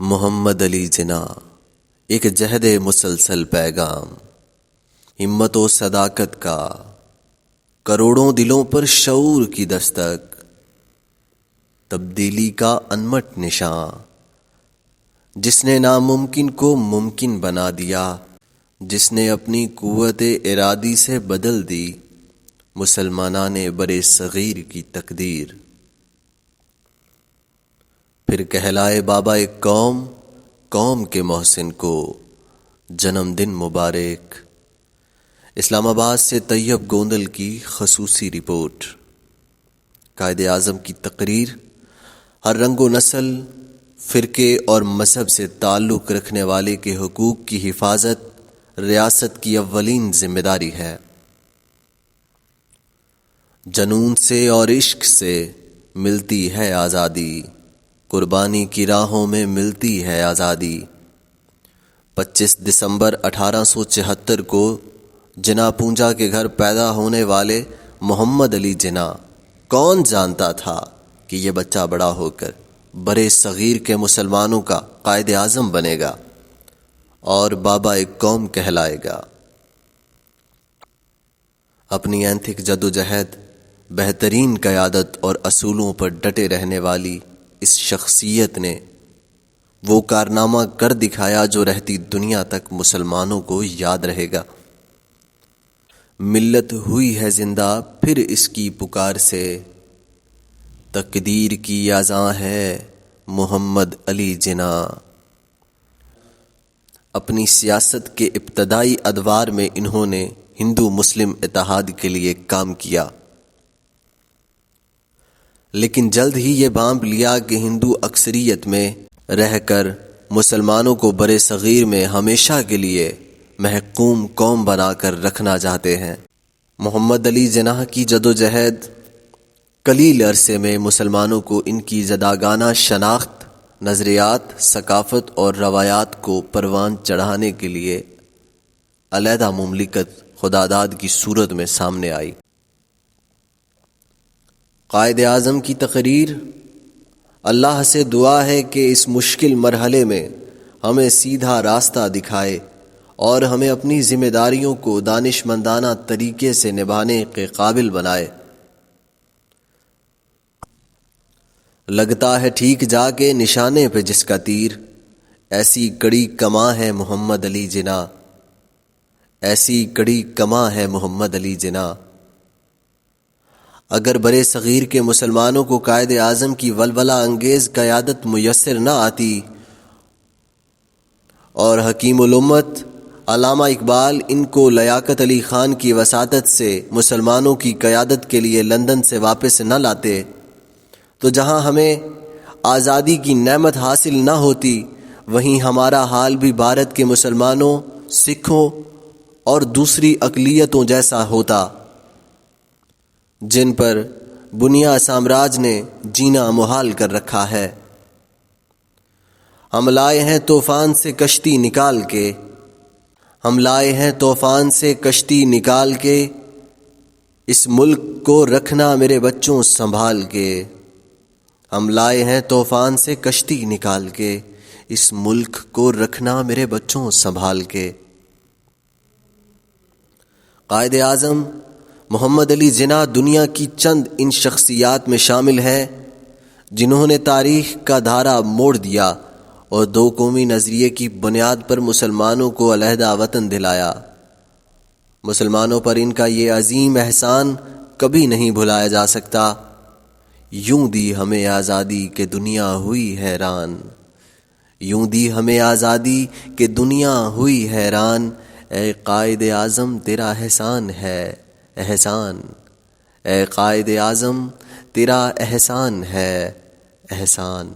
محمد علی جناح ایک جہد مسلسل پیغام، ہمت و صداقت کا کروڑوں دلوں پر شعور کی دستک، تبدیلی کا انمٹ نشان، جس نے ناممکن کو ممکن بنا دیا، جس نے اپنی قوت ارادی سے بدل دی مسلمانان برے صغیر کی تقدیر۔ پھر کہلائے بابا ایک قوم، قوم کے محسن کو جنم دن مبارک۔ اسلام آباد سے طیب گوندل کی خصوصی رپورٹ۔ قائد اعظم کی تقریر: ہر رنگ و نسل، فرقے اور مذہب سے تعلق رکھنے والے کے حقوق کی حفاظت ریاست کی اولین ذمہ داری ہے۔ جنون سے اور عشق سے ملتی ہے آزادی، قربانی کی راہوں میں ملتی ہے آزادی۔ 25 دسمبر 1874 کو جناح پونجا کے گھر پیدا ہونے والے محمد علی جناح، کون جانتا تھا کہ یہ بچہ بڑا ہو کر برے صغیر کے مسلمانوں کا قائد اعظم بنے گا اور بابا ایک قوم کہلائے گا۔ اپنی اینتھک جدوجہد، بہترین قیادت اور اصولوں پر ڈٹے رہنے والی اس شخصیت نے وہ کارنامہ کر دکھایا جو رہتی دنیا تک مسلمانوں کو یاد رہے گا۔ ملت ہوئی ہے زندہ پھر اس کی پکار سے، تقدیر کی اذاں ہے محمد علی جناح۔ اپنی سیاست کے ابتدائی ادوار میں انہوں نے ہندو مسلم اتحاد کے لیے کام کیا، لیکن جلد ہی یہ بانپ لیا کہ ہندو اکثریت میں رہ کر مسلمانوں کو برے صغیر میں ہمیشہ کے لیے محکوم قوم بنا کر رکھنا چاہتے ہیں۔ محمد علی جناح کی جدوجہد قلیل عرصے میں مسلمانوں کو ان کی جداگانہ شناخت، نظریات، ثقافت اور روایات کو پروان چڑھانے کے لیے علیحدہ مملکت خداداد کی صورت میں سامنے آئی۔ قائد اعظم کی تقریر: اللہ سے دعا ہے کہ اس مشکل مرحلے میں ہمیں سیدھا راستہ دکھائے اور ہمیں اپنی ذمہ داریوں کو دانشمندانہ طریقے سے نبھانے کے قابل بنائے۔ لگتا ہے ٹھیک جا کے نشانے پہ جس کا تیر، ایسی کڑی کماں ہے محمد علی جناح، ایسی کڑی کماں ہے محمد علی جناح۔ اگر برے صغیر کے مسلمانوں کو قائد اعظم کی ولولہ انگیز قیادت میسر نہ آتی اور حکیم الامت علامہ اقبال ان کو لیاقت علی خان کی وساطت سے مسلمانوں کی قیادت کے لیے لندن سے واپس نہ لاتے، تو جہاں ہمیں آزادی کی نعمت حاصل نہ ہوتی، وہیں ہمارا حال بھی بھارت کے مسلمانوں، سکھوں اور دوسری اقلیتوں جیسا ہوتا، جن پر بنیا سامراج نے جینا محال کر رکھا ہے۔ ہم لائے ہیں طوفان سے کشتی نکال کے، ہم لائے ہیں طوفان سے کشتی نکال کے، اس ملک کو رکھنا میرے بچوں سنبھال کے۔ ہم لائے ہیں طوفان سے کشتی نکال کے، اس ملک کو رکھنا میرے بچوں سنبھال کے۔ قائد اعظم محمد علی جناح دنیا کی چند ان شخصیات میں شامل ہیں جنہوں نے تاریخ کا دھارا موڑ دیا اور دو قومی نظریے کی بنیاد پر مسلمانوں کو علیحدہ وطن دلایا۔ مسلمانوں پر ان کا یہ عظیم احسان کبھی نہیں بھلایا جا سکتا۔ یوں دی ہمیں آزادی کہ دنیا ہوئی حیران، یوں دی ہمیں آزادی کہ دنیا ہوئی حیران، اے قائد اعظم تیرا احسان ہے احسان، اے قائد اعظم تیرا احسان ہے احسان۔